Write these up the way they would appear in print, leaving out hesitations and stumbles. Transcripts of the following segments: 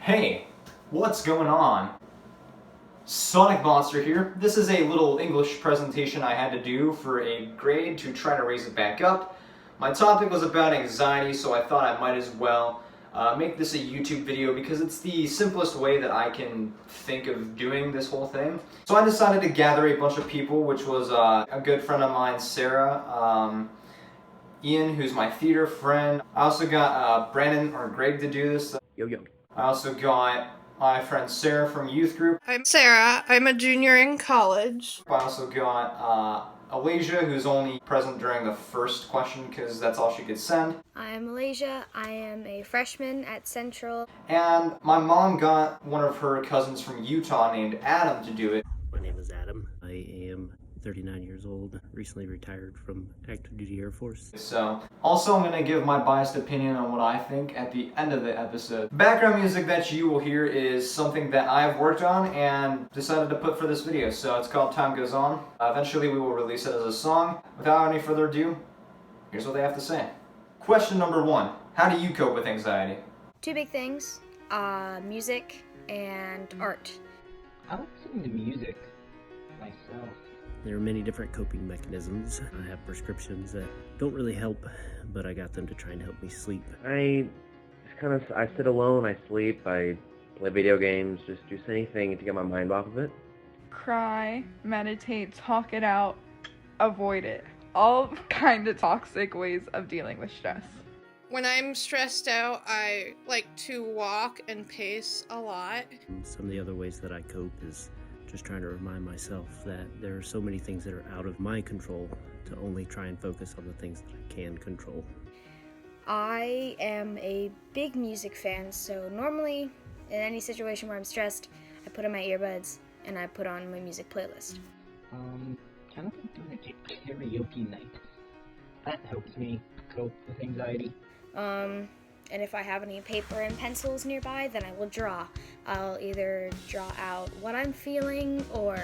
Hey, what's going on? Sonic Monster here. This is a little English presentation I had to do for a grade to try to raise it back up. My topic was about anxiety, so I thought I might as well make this a YouTube video because it's the simplest way that I can think of doing this whole thing. So I decided to gather a bunch of people, which was a good friend of mine, Sarah, Ian, who's my theater friend. I also got Brandon or Greg to do this. Yo. I also got my friend Sarah from youth group. I'm Sarah. I'm a junior in college. I also got Alasia, who's only present during the first question because that's all she could send. I'm Malaysia. I am a freshman at Central. And my mom got one of her cousins from Utah named Adam to do it. My name is Adam. I am 39 years old, recently retired from active duty Air Force. So, also I'm going to give my biased opinion on what I think at the end of the episode. Background music that you will hear is something that I've worked on and decided to put for this video. So it's called Time Goes On. Eventually we will release it as a song. Without any further ado, here's what they have to say. Question number 1. How do you cope with anxiety? Two big things, music and art. I like listening to music myself. There are many different coping mechanisms. I have prescriptions that don't really help, but I got them to try and help me sleep. I sit alone, I sleep, I play video games, just anything to get my mind off of it. Cry, meditate, talk it out, avoid it. All kind of toxic ways of dealing with stress. When I'm stressed out, I like to walk and pace a lot. Some of the other ways that I cope is just trying to remind myself that there are so many things that are out of my control to only try and focus on the things that I can control. I am a big music fan, so normally in any situation where I'm stressed, I put on my earbuds and I put on my music playlist. Kind of like doing a karaoke night. That helps me cope with anxiety. And if I have any paper and pencils nearby, then I will draw. I'll either draw out what I'm feeling or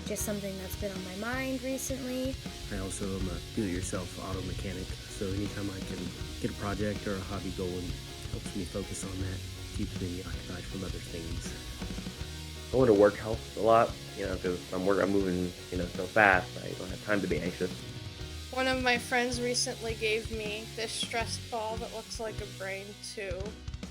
just something that's been on my mind recently. I also am a do-it-yourself auto mechanic, so anytime I can get a project or a hobby going, helps me focus on that, keeps me occupied from other things. Going to work helps a lot, because I'm moving, so fast, I don't have time to be anxious. One of my friends recently gave me this stress ball that looks like a brain too.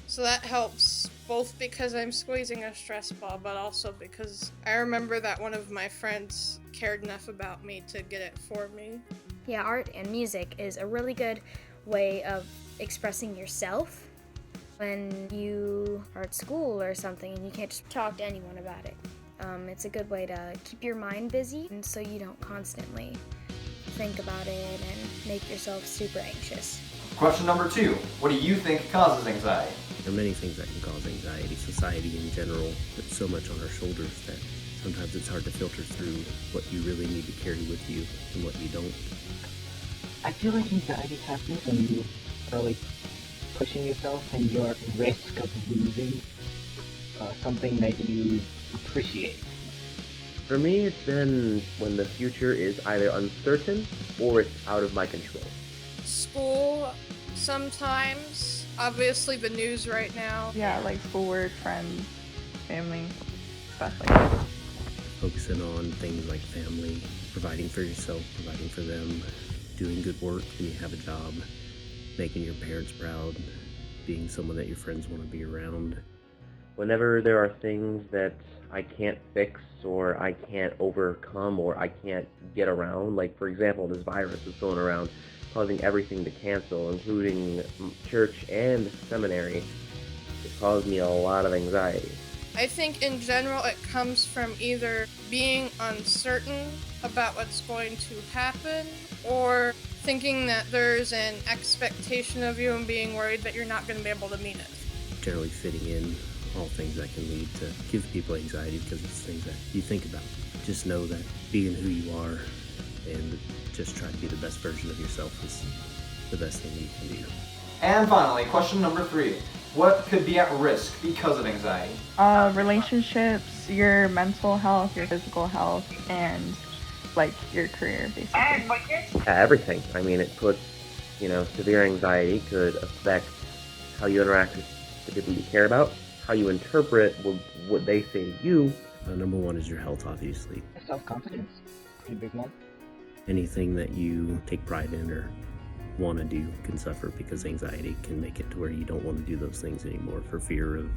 So that helps both because I'm squeezing a stress ball, but also because I remember that one of my friends cared enough about me to get it for me. Yeah, art and music is a really good way of expressing yourself when you are at school or something and you can't just talk to anyone about it. It's a good way to keep your mind busy and so you don't constantly think about it and make yourself super anxious. Question number 2. What do you think causes anxiety? There are many things that can cause anxiety. Society in general puts so much on our shoulders that sometimes it's hard to filter through what you really need to carry with you and what you don't. I feel like anxiety happens when you are like pushing yourself and you're at risk of losing something that you appreciate. For me, it's been when the future is either uncertain or it's out of my control. School, sometimes. Obviously the news right now. Yeah, like schoolwork, friends, family, stuff like that. Focusing on things like family, providing for yourself, providing for them, doing good work when you have a job, making your parents proud, being someone that your friends want to be around. Whenever there are things that I can't fix or I can't overcome or I can't get around, like for example this virus is going around causing everything to cancel, including church and seminary, it caused me a lot of anxiety. I think in general it comes from either being uncertain about what's going to happen or thinking that there's an expectation of you and being worried that you're not going to be able to meet it. Generally fitting in, all things that can lead to give people anxiety because it's things that you think about. Just know that being who you are and just try to be the best version of yourself is the best thing you can do. And finally, question number 3. What could be at risk because of anxiety? Relationships, your mental health, your physical health, and like your career, basically. Everything. I mean, it puts, severe anxiety could affect how you interact with the people you care about, how you interpret what they say to you. Number one is your health, obviously. Self-confidence, pretty big one. Anything that you take pride in or want to do can suffer because anxiety can make it to where you don't want to do those things anymore for fear of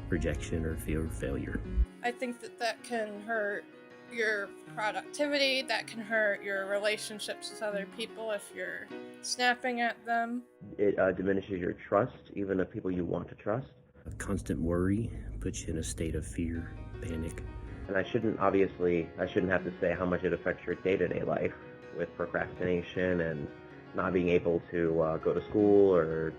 rejection or fear of failure. I think that can hurt your productivity, that can hurt your relationships with other people if you're snapping at them. It diminishes your trust, even of people you want to trust. Constant worry puts you in a state of fear, panic. And I shouldn't have to say how much it affects your day-to-day life with procrastination and not being able to go to school or,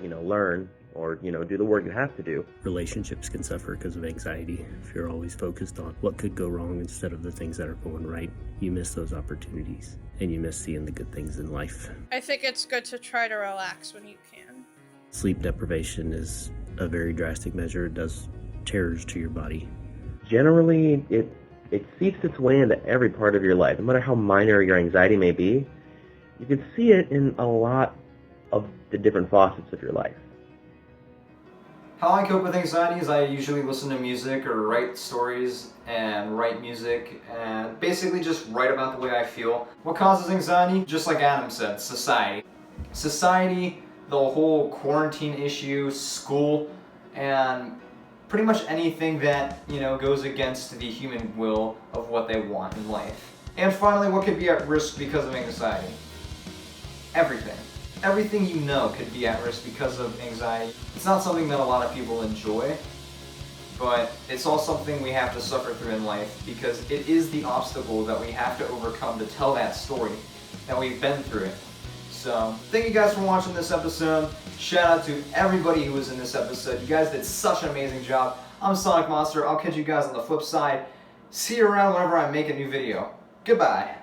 learn or, do the work you have to do. Relationships can suffer because of anxiety. If you're always focused on what could go wrong instead of the things that are going right, you miss those opportunities and you miss seeing the good things in life. I think it's good to try to relax when you can. Sleep deprivation is a very drastic measure. It does terrors to your body. Generally, it seeps its way into every part of your life. No matter how minor your anxiety may be, you can see it in a lot of the different facets of your life. How I cope with anxiety is I usually listen to music or write stories and write music and basically just write about the way I feel. What causes anxiety? Just like Adam said, society. Society, the whole quarantine issue, school, and pretty much anything that, goes against the human will of what they want in life. And finally, what could be at risk because of anxiety? Everything. Everything could be at risk because of anxiety. It's not something that a lot of people enjoy, but it's all something we have to suffer through in life because it is the obstacle that we have to overcome to tell that story that we've been through it. So, thank you guys for watching this episode. Shout out to everybody who was in this episode. You guys did such an amazing job. I'm Sonic Monster. I'll catch you guys on the flip side. See you around whenever I make a new video. Goodbye.